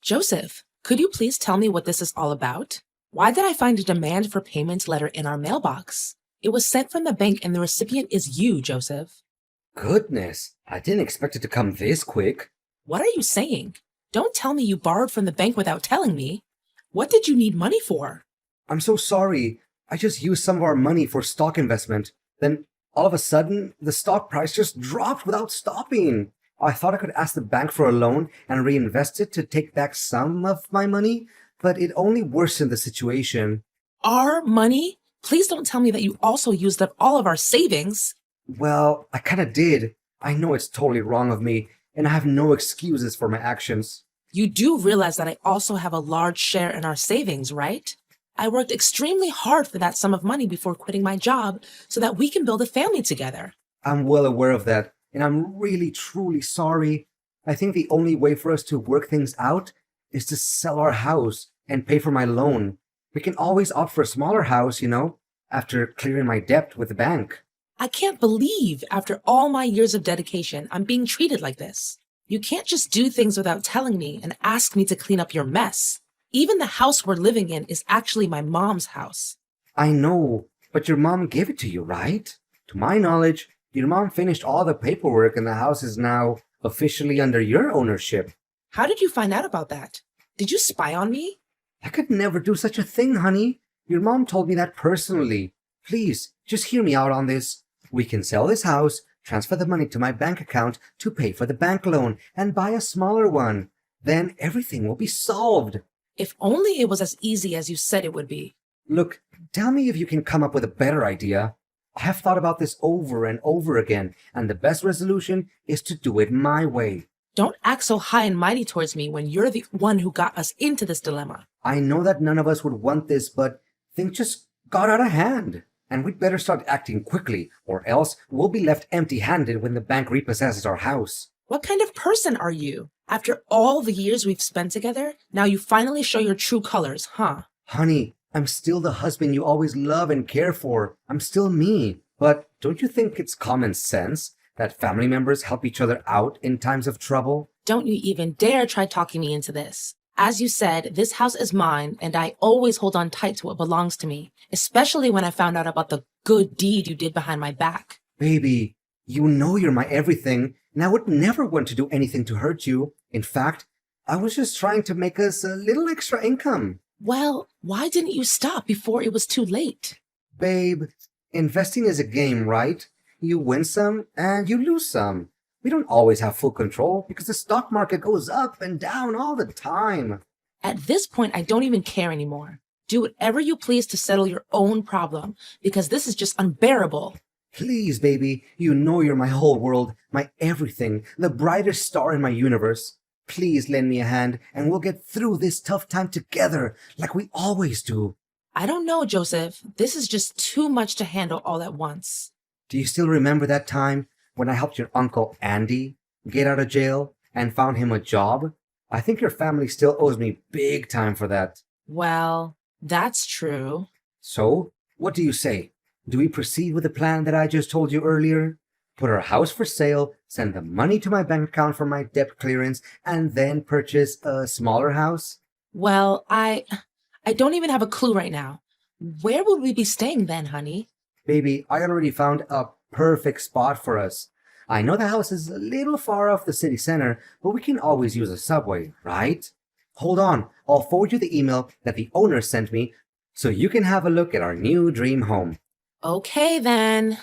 Joseph, could you please tell me what this is all about? Why did I find a demand for payment letter in our mailbox? It was sent from the bank and the recipient is you, Joseph. Goodness, I didn't expect it to come this quick. What are you saying? Don't tell me you borrowed from the bank without telling me. What did you need money for? I'm so sorry. I just used some of our money for stock investment. Then, all of a sudden, the stock price just dropped without stopping. I thought I could ask the bank for a loan and reinvest it to take back some of my money, but it only worsened the situation. Our money? Please don't tell me that you also used up all of our savings. Well, I kinda did. I know it's totally wrong of me, and I have no excuses for my actions. You do realize that I also have a large share in our savings, right? I worked extremely hard for that sum of money before quitting my job so that we can build a family together. I'm well aware of that, and I'm really truly sorry. I think the only way for us to work things out is to sell our house and pay for my loan. We can always opt for a smaller house, after clearing my debt with the bank. I can't believe after all my years of dedication, I'm being treated like this. You can't just do things without telling me and ask me to clean up your mess. Even the house we're living in is actually my mom's house. I know, but your mom gave it to you, right? To my knowledge, your mom finished all the paperwork and the house is now officially under your ownership. How did you find out about that? Did you spy on me? I could never do such a thing, honey. Your mom told me that personally. Please, just hear me out on this. We can sell this house, transfer the money to my bank account to pay for the bank loan, and buy a smaller one. Then everything will be solved. If only it was as easy as you said it would be. Look, tell me if you can come up with a better idea. I have thought about this over and over again, and the best resolution is to do it my way. Don't act so high and mighty towards me when you're the one who got us into this dilemma. I know that none of us would want this, but things just got out of hand. And we'd better start acting quickly, or else we'll be left empty-handed when the bank repossesses our house. What kind of person are you? After all the years we've spent together, now you finally show your true colors, huh? Honey, I'm still the husband you always love and care for. I'm still me. But don't you think it's common sense that family members help each other out in times of trouble? Don't you even dare try talking me into this. As you said, this house is mine, and I always hold on tight to what belongs to me, especially when I found out about the good deed you did behind my back. Baby, you know you're my everything, and I would never want to do anything to hurt you. In fact, I was just trying to make us a little extra income. Well, why didn't you stop before it was too late? Babe, investing is a game, right? You win some and you lose some. We don't always have full control because the stock market goes up and down all the time. At this point, I don't even care anymore. Do whatever you please to settle your own problem, because this is just unbearable. Please, baby, you know you're my whole world, my everything, the brightest star in my universe. Please lend me a hand and we'll get through this tough time together like we always do. I don't know, Joseph. This is just too much to handle all at once. Do you still remember that time when I helped your uncle Andy get out of jail and found him a job? I think your family still owes me big time for that. Well, that's true. So, what do you say? Do we proceed with the plan that I just told you earlier? Put our house for sale, send the money to my bank account for my debt clearance, and then purchase a smaller house? Well, I don't even have a clue right now. Where would we be staying then, honey? Baby, I already found a perfect spot for us. I know the house is a little far off the city center, but we can always use a subway, right? Hold on, I'll forward you the email that the owner sent me so you can have a look at our new dream home. Okay, then.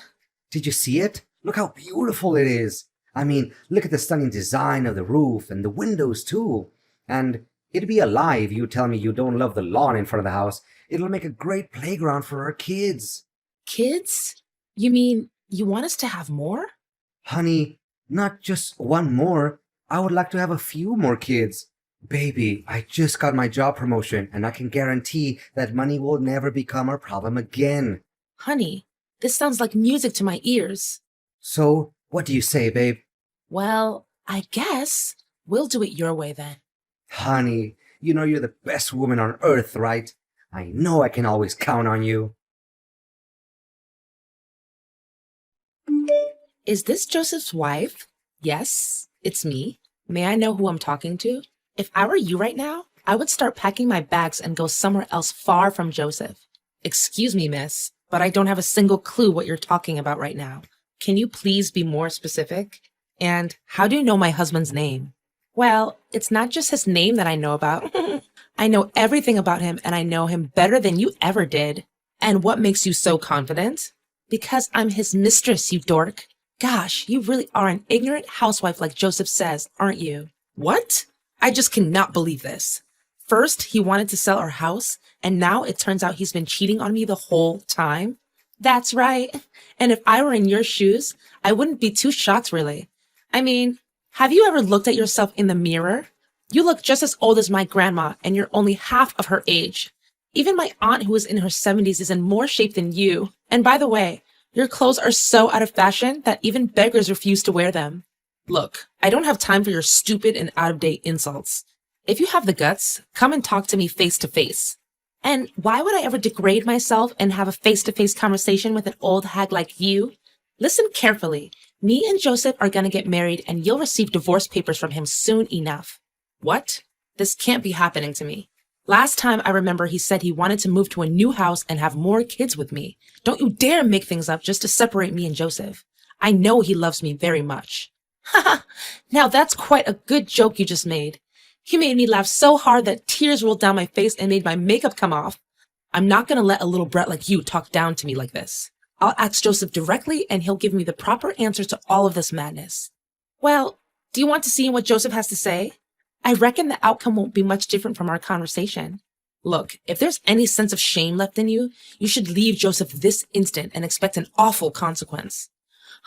Did you see it? Look how beautiful it is. I mean, look at the stunning design of the roof and the windows too. And it'd be a lie if you tell me you don't love the lawn in front of the house. It'll make a great playground for our kids. Kids? You mean you want us to have more? Honey, not just one more. I would like to have a few more kids. Baby, I just got my job promotion and I can guarantee that money will never become our problem again. Honey, this sounds like music to my ears. So, what do you say, babe? Well, I guess we'll do it your way then. Honey, you know you're the best woman on earth, right? I know I can always count on you. Is this Joseph's wife? Yes, it's me. May I know who I'm talking to? If I were you right now, I would start packing my bags and go somewhere else far from Joseph. Excuse me, miss, but I don't have a single clue what you're talking about right now. Can you please be more specific? And how do you know my husband's name? Well, it's not just his name that I know about. I know everything about him and I know him better than you ever did. And what makes you so confident? Because I'm his mistress, you dork. Gosh, you really are an ignorant housewife like Joseph says, aren't you? What? I just cannot believe this. First, he wanted to sell our house, and now it turns out he's been cheating on me the whole time. That's right. And if I were in your shoes, I wouldn't be too shocked, really. I mean, have you ever looked at yourself in the mirror? You look just as old as my grandma, and you're only half of her age. Even my aunt, who is in her 70s, is in more shape than you. And by the way, your clothes are so out of fashion that even beggars refuse to wear them. Look, I don't have time for your stupid and out-of-date insults. If you have the guts, come and talk to me face to face. And why would I ever degrade myself and have a face-to-face conversation with an old hag like you? Listen carefully. Me and Joseph are gonna get married and you'll receive divorce papers from him soon enough. What? This can't be happening to me. Last time I remember he said he wanted to move to a new house and have more kids with me. Don't you dare make things up just to separate me and Joseph. I know he loves me very much. Haha, now that's quite a good joke you just made. You made me laugh so hard that tears rolled down my face and made my makeup come off. I'm not gonna let a little brat like you talk down to me like this. I'll ask Joseph directly and he'll give me the proper answer to all of this madness. Well, do you want to see what Joseph has to say? I reckon the outcome won't be much different from our conversation. Look, if there's any sense of shame left in you, you should leave Joseph this instant and expect an awful consequence.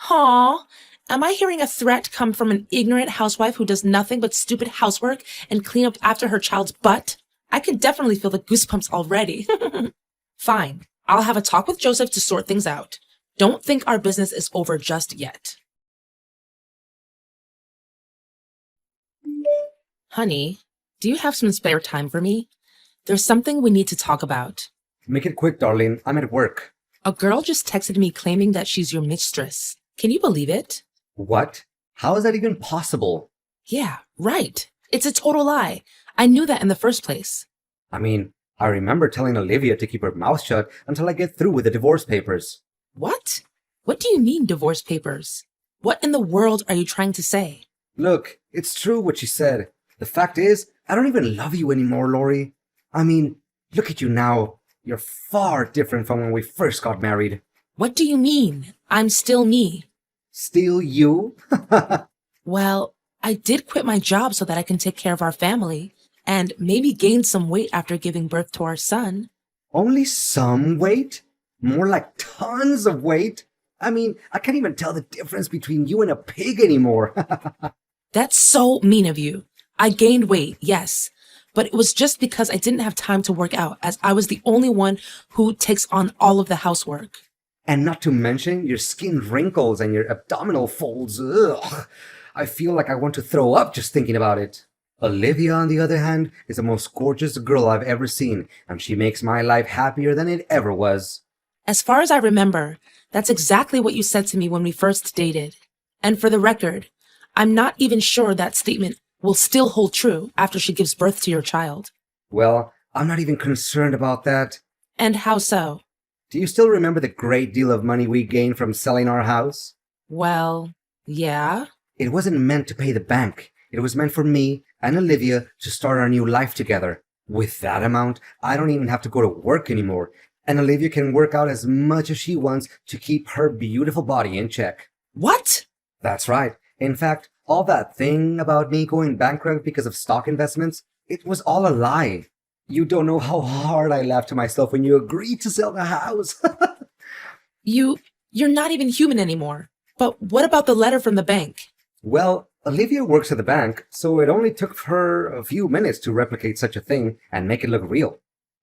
Aw, am I hearing a threat come from an ignorant housewife who does nothing but stupid housework and clean up after her child's butt? I can definitely feel the goosebumps already. Fine, I'll have a talk with Joseph to sort things out. Don't think our business is over just yet. Honey, do you have some spare time for me? There's something we need to talk about. Make it quick, darling. I'm at work. A girl just texted me claiming that she's your mistress. Can you believe it? What? How is that even possible? Yeah, right. It's a total lie. I knew that in the first place. I mean, I remember telling Olivia to keep her mouth shut until I get through with the divorce papers. What? What do you mean, divorce papers? What in the world are you trying to say? Look, it's true what she said. The fact is, I don't even love you anymore, Lori. I mean, look at you now. You're far different from when we first got married. What do you mean? I'm still me. Still you? Well, I did quit my job so that I can take care of our family and maybe gain some weight after giving birth to our son. Only some weight? More like tons of weight? I mean, I can't even tell the difference between you and a pig anymore. That's so mean of you. I gained weight, yes, but it was just because I didn't have time to work out, as I was the only one who takes on all of the housework. And not to mention your skin wrinkles and your abdominal folds. Ugh. I feel like I want to throw up just thinking about it. Olivia, on the other hand, is the most gorgeous girl I've ever seen, and she makes my life happier than it ever was. As far as I remember, that's exactly what you said to me when we first dated. And for the record, I'm not even sure that statement will still hold true after she gives birth to your child. Well, I'm not even concerned about that. And how so? Do you still remember the great deal of money we gained from selling our house? Well, yeah. It wasn't meant to pay the bank. It was meant for me and Olivia to start our new life together. With that amount, I don't even have to go to work anymore, and Olivia can work out as much as she wants to keep her beautiful body in check. What? That's right. In fact, all that thing about me going bankrupt because of stock investments, it was all a lie. You don't know how hard I laughed to myself when you agreed to sell the house. You're not even human anymore. But what about the letter from the bank? Well, Olivia works at the bank, so it only took her a few minutes to replicate such a thing and make it look real.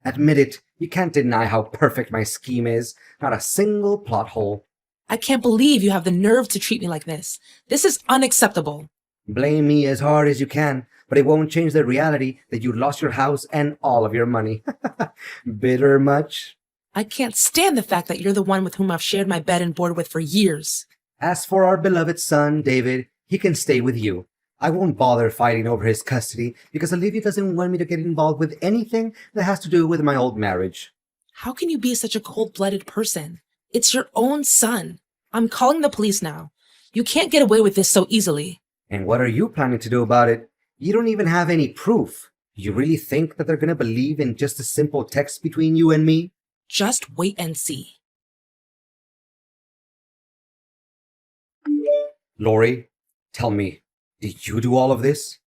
Admit it, you can't deny how perfect my scheme is. Not a single plot hole. I can't believe you have the nerve to treat me like this. This is unacceptable. Blame me as hard as you can, but it won't change the reality that you lost your house and all of your money. Bitter much? I can't stand the fact that you're the one with whom I've shared my bed and board with for years. As for our beloved son, David, he can stay with you. I won't bother fighting over his custody because Olivia doesn't want me to get involved with anything that has to do with my old marriage. How can you be such a cold-blooded person? It's your own son. I'm calling the police now. You can't get away with this so easily. And what are you planning to do about it? You don't even have any proof. You really think that they're gonna believe in just a simple text between you and me? Just wait and see. Lori, tell me, did you do all of this?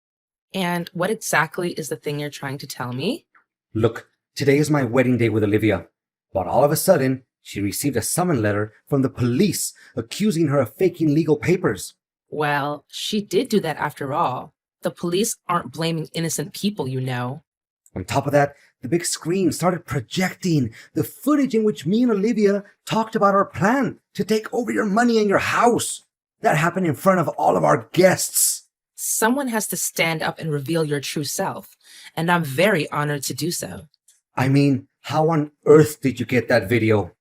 And what exactly is the thing you're trying to tell me? Look, today is my wedding day with Olivia, but all of a sudden, she received a summons letter from the police accusing her of faking legal papers. Well, she did do that after all. The police aren't blaming innocent people, you know. On top of that, the big screen started projecting the footage in which me and Olivia talked about our plan to take over your money and your house. That happened in front of all of our guests. Someone has to stand up and reveal your true self, and I'm very honored to do so. I mean, how on earth did you get that video?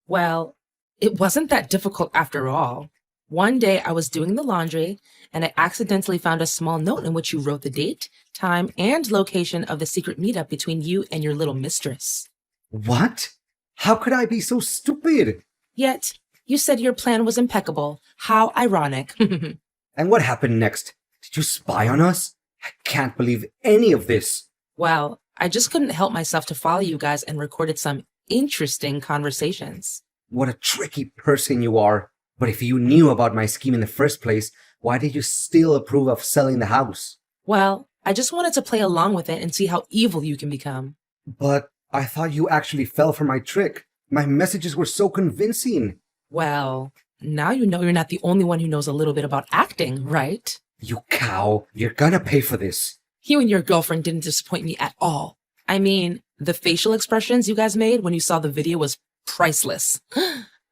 Well, it wasn't that difficult after all. One day I was doing the laundry, and I accidentally found a small note in which you wrote the date, time, and location of the secret meetup between you and your little mistress. What? How could I be so stupid? Yet, you said your plan was impeccable. How ironic. And what happened next? Did you spy on us? I can't believe any of this. Well, I just couldn't help myself to follow you guys and recorded some interesting conversations. What a tricky person you are. But if you knew about my scheme in the first place, why did you still approve of selling the house? Well, I just wanted to play along with it and see how evil you can become. But I thought you actually fell for my trick. My messages were so convincing. Well, now you know you're not the only one who knows a little bit about acting, right? You cow, you're gonna pay for this. You and your girlfriend didn't disappoint me at all. I mean, the facial expressions you guys made when you saw the video was priceless.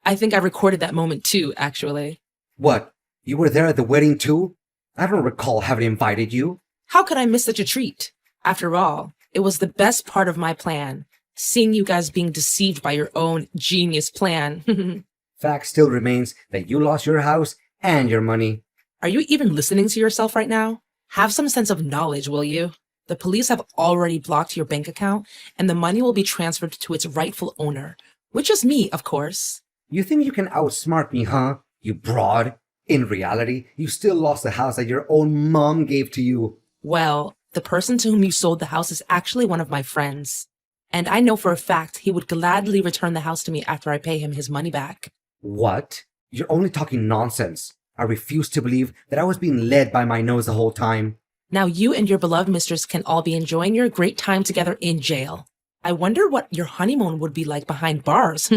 I think I recorded that moment too, actually. What? You were there at the wedding too? I don't recall having invited you. How could I miss such a treat? After all, it was the best part of my plan, seeing you guys being deceived by your own genius plan. Fact still remains that you lost your house and your money. Are you even listening to yourself right now? Have some sense of knowledge, will you? The police have already blocked your bank account, and the money will be transferred to its rightful owner, which is me, of course. You think you can outsmart me, huh? You broad. In reality, you still lost the house that your own mom gave to you. Well, the person to whom you sold the house is actually one of my friends. And I know for a fact he would gladly return the house to me after I pay him his money back. What? You're only talking nonsense. I refuse to believe that I was being led by my nose the whole time. Now you and your beloved mistress can all be enjoying your great time together in jail. I wonder what your honeymoon would be like behind bars.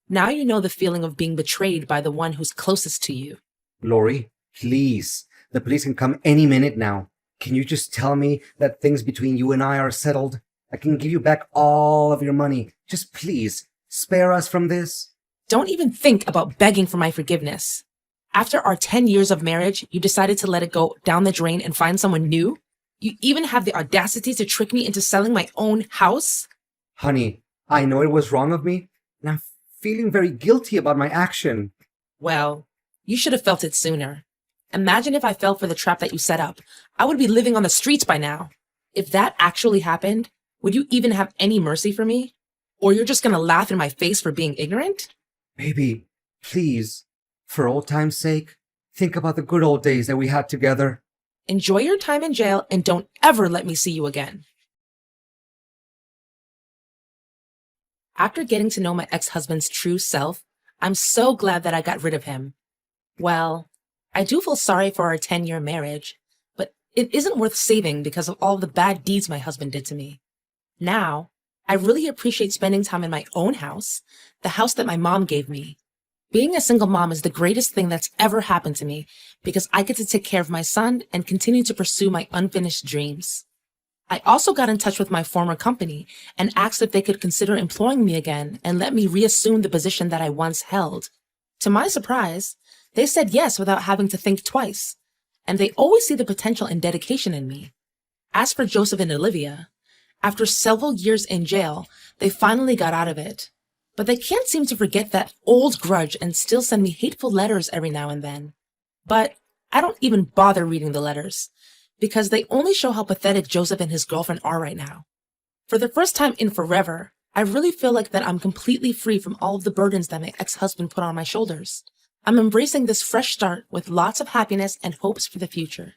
Now you know the feeling of being betrayed by the one who's closest to you. Lori, please. The police can come any minute now. Can you just tell me that things between you and I are settled? I can give you back all of your money. Just please, spare us from this. Don't even think about begging for my forgiveness. After our 10 years of marriage, you decided to let it go down the drain and find someone new? You even have the audacity to trick me into selling my own house? Honey, I know it was wrong of me, and I'm feeling very guilty about my action. Well, you should have felt it sooner. Imagine if I fell for the trap that you set up. I would be living on the streets by now. If that actually happened, would you even have any mercy for me? Or you're just gonna laugh in my face for being ignorant? Baby, please, for old time's sake, think about the good old days that we had together. Enjoy your time in jail and don't ever let me see you again. After getting to know my ex-husband's true self, I'm so glad that I got rid of him. Well, I do feel sorry for our 10-year marriage, but it isn't worth saving because of all the bad deeds my husband did to me. Now, I really appreciate spending time in my own house, the house that my mom gave me. Being a single mom is the greatest thing that's ever happened to me because I get to take care of my son and continue to pursue my unfinished dreams. I also got in touch with my former company and asked if they could consider employing me again and let me reassume the position that I once held. To my surprise, they said yes without having to think twice, and they always see the potential and dedication in me. As for Joseph and Olivia, after several years in jail, they finally got out of it. But they can't seem to forget that old grudge and still send me hateful letters every now and then. But I don't even bother reading the letters because they only show how pathetic Joseph and his girlfriend are right now. For the first time in forever, I really feel like that I'm completely free from all of the burdens that my ex-husband put on my shoulders. I'm embracing this fresh start with lots of happiness and hopes for the future.